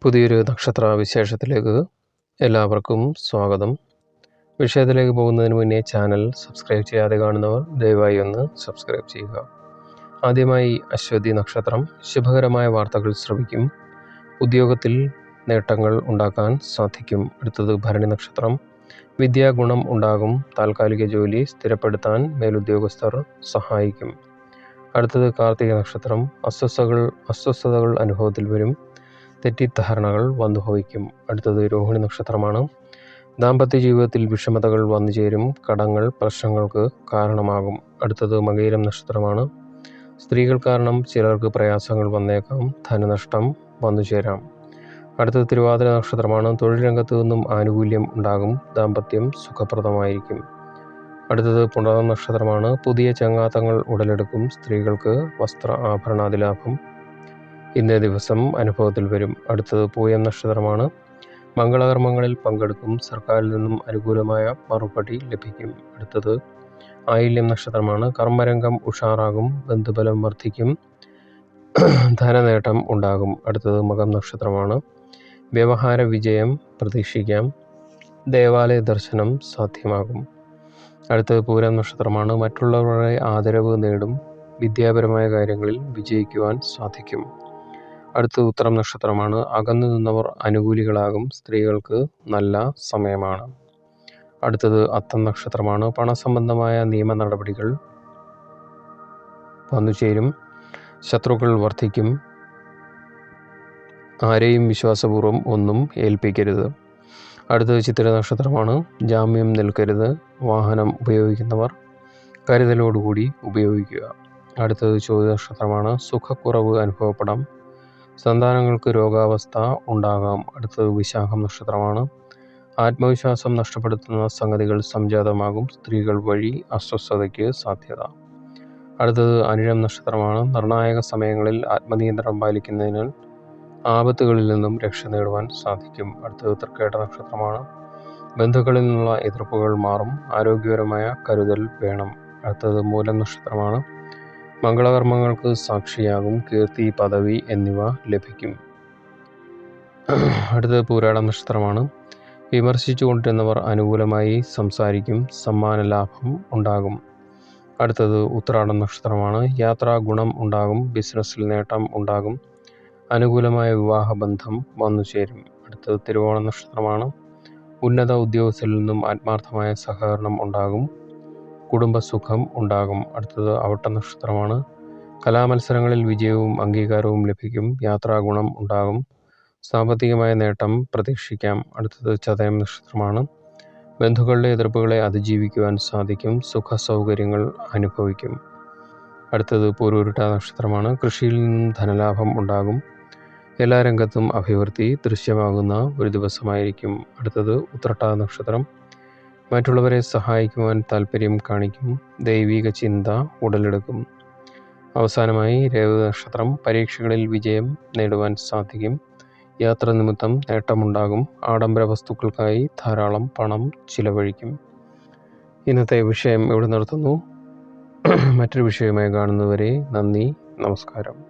പുതിയൊരു നക്ഷത്ര വിശേഷത്തിലേക്ക് എല്ലാവർക്കും സ്വാഗതം. വിഷയത്തിലേക്ക് പോകുന്നതിന് മുന്നേ ചാനൽ സബ്സ്ക്രൈബ് ചെയ്യാതെ കാണുന്നവർ ദയവായി ഒന്ന് സബ്സ്ക്രൈബ് ചെയ്യുക. ആദ്യമായി അശ്വതി നക്ഷത്രം. ശുഭകരമായ വാർത്തകൾ ശ്രവിക്കും. ഉദ്യോഗത്തിൽ നേട്ടങ്ങൾ ഉണ്ടാക്കാൻ സാധിക്കും. അടുത്തത് ഭരണി നക്ഷത്രം. വിദ്യാഗുണം ഉണ്ടാകും. താൽക്കാലിക ജോലി സ്ഥിരപ്പെടുത്താൻ മേലുദ്യോഗസ്ഥർ സഹായിക്കും. അടുത്തത് കാർത്തിക നക്ഷത്രം. അസ്വസ്ഥതകൾ അനുഭവത്തിൽ വരും. തെറ്റിദ്ധാരണകൾ വന്നു ഭവിക്കും. അടുത്തത് രോഹിണി നക്ഷത്രമാണ്. ദാമ്പത്യ ജീവിതത്തിൽ വിഷമതകൾ വന്നു ചേരും. കടങ്ങൾ പ്രശ്നങ്ങൾക്ക് കാരണമാകും. അടുത്തത് മകയിരം നക്ഷത്രമാണ്. സ്ത്രീകൾ കാരണം ചിലർക്ക് പ്രയാസങ്ങൾ വന്നേക്കാം. ധനനഷ്ടം വന്നു ചേരാം. അടുത്തത് തിരുവാതിര നക്ഷത്രമാണ്. തൊഴിൽ രംഗത്തു നിന്നും ആനുകൂല്യം ഉണ്ടാകും. ദാമ്പത്യം സുഖപ്രദമായിരിക്കും. അടുത്തത് പുണർന്ന നക്ഷത്രമാണ്. പുതിയ ചങ്ങാത്തങ്ങൾ ഉടലെടുക്കും. സ്ത്രീകൾക്ക് വസ്ത്ര ആഭരണാദി ലാഭം ഇന്നേ ദിവസം അനുഭവത്തിൽ വരും. അടുത്തത് പൂയം നക്ഷത്രമാണ്. മംഗളകർമ്മങ്ങളിൽ പങ്കെടുക്കും. സർക്കാരിൽ നിന്നും അനുകൂലമായ മറുപടി ലഭിക്കും. അടുത്തത് ആയില്യം നക്ഷത്രമാണ്. കർമ്മരംഗം ഉഷാറാകും. ബന്ധുബലം വർദ്ധിക്കും. ധനനേട്ടം ഉണ്ടാകും. അടുത്തത് മകം നക്ഷത്രമാണ്. വ്യവഹാര വിജയം പ്രതീക്ഷിക്കാം. ദേവാലയ ദർശനം സാധ്യമാകും. അടുത്തത് പൂരം നക്ഷത്രമാണ്. മറ്റുള്ളവരുടെ ആദരവ് നേടും. വിദ്യാപരമായ കാര്യങ്ങളിൽ വിജയിക്കുവാൻ സാധിക്കും. അടുത്തത് ഉത്തരം നക്ഷത്രമാണ്. അകന്നു നിന്നവർ അനുകൂലികളാകും. സ്ത്രീകൾക്ക് നല്ല സമയമാണ്. അടുത്തത് അത്തം നക്ഷത്രമാണ്. പണസംബന്ധമായ നിയമ നടപടികൾ വന്നുചേരും. ശത്രുക്കൾ വർദ്ധിക്കും. ആരെയും വിശ്വാസപൂർവ്വം ഒന്നും ഏൽപ്പിക്കരുത്. അടുത്തത് ചിത്തിര നക്ഷത്രമാണ്. ജാമ്യം നിൽക്കരുത്. വാഹനം ഉപയോഗിക്കുന്നവർ കരുതലോടുകൂടി ഉപയോഗിക്കുക. അടുത്തത് ചോതി നക്ഷത്രമാണ്. സുഖക്കുറവ് അനുഭവപ്പെടാം. സന്താനങ്ങൾക്ക് രോഗാവസ്ഥ ഉണ്ടാകാം. അടുത്തത് വിശാഖം നക്ഷത്രമാണ്. ആത്മവിശ്വാസം നഷ്ടപ്പെടുത്തുന്ന സംഗതികൾ സംജാതമാകും. സ്ത്രീകൾ വഴി അസ്വസ്ഥതയ്ക്ക് സാധ്യത. അടുത്തത് അനിഴം നക്ഷത്രമാണ്. നിർണായക സമയങ്ങളിൽ ആത്മനിയന്ത്രണം പാലിക്കുന്നതിനാൽ ആപത്തുകളിൽ നിന്നും രക്ഷ നേടുവാൻ സാധിക്കും. അടുത്തത് തൃക്കേട്ട നക്ഷത്രമാണ്. ബന്ധുക്കളിൽ നിന്നുള്ള എതിർപ്പുകൾ മാറും. ആരോഗ്യപരമായ കരുതൽ വേണം. അടുത്തത് മൂലം നക്ഷത്രമാണ്. മംഗളകർമ്മങ്ങൾക്ക് സാക്ഷിയാകും. കീർത്തി, പദവി എന്നിവ ലഭിക്കും. അടുത്തത് പൂരാട നക്ഷത്രമാണ്. വിമർശിച്ചു കൊണ്ടിരുന്നവർ അനുകൂലമായി സംസാരിക്കും. സമ്മാന ലാഭം ഉണ്ടാകും. അടുത്തത് ഉത്രാടം നക്ഷത്രമാണ്. യാത്രാ ഗുണം ഉണ്ടാകും. ബിസിനസ്സിൽ നേട്ടം ഉണ്ടാകും. അനുകൂലമായ വിവാഹബന്ധം വന്നു ചേരും. അടുത്തത് തിരുവോണ നക്ഷത്രമാണ്. ഉന്നത ഉദ്യോഗസ്ഥരിൽ നിന്നും ആത്മാർത്ഥമായ സഹകരണം ഉണ്ടാകും. കുടുംബസുഖം ഉണ്ടാകും. അടുത്തത് അവിട്ട നക്ഷത്രമാണ്. കലാമത്സരങ്ങളിൽ വിജയവും അംഗീകാരവും ലഭിക്കും. യാത്രാഗുണം ഉണ്ടാകും. സാമ്പത്തികമായ നേട്ടം പ്രതീക്ഷിക്കാം. അടുത്തത് ചതയം നക്ഷത്രമാണ്. ബന്ധുക്കളുടെ എതിർപ്പുകളെ അതിജീവിക്കുവാൻ സാധിക്കും. സുഖ സൗകര്യങ്ങൾ അനുഭവിക്കും. അടുത്തത് പൂരുരുട്ട നക്ഷത്രമാണ്. കൃഷിയിൽ നിന്നും ധനലാഭം ഉണ്ടാകും. എല്ലാ രംഗത്തും അഭിവൃദ്ധി ദൃശ്യമാകുന്ന ഒരു ദിവസമായിരിക്കും. അടുത്തത് ഉത്രട്ടാ നക്ഷത്രം. മറ്റുള്ളവരെ സഹായിക്കുവാൻ താല്പര്യം കാണിക്കും. ദൈവിക ചിന്ത ഉടലെടുക്കും. അവസാനമായി രേവതി നക്ഷത്രം. പരീക്ഷകളിൽ വിജയം നേടുവാൻ സാധിക്കും. യാത്ര നിമിത്തം നേട്ടമുണ്ടാകും. ആഡംബര വസ്തുക്കൾക്കായി ധാരാളം പണം ചിലവഴിക്കും. ഇന്നത്തെ വിഷയം ഇവിടെ നിർത്തുന്നു. മറ്റൊരു വിഷയമായി കാണുന്നവരെ നന്ദി, നമസ്കാരം.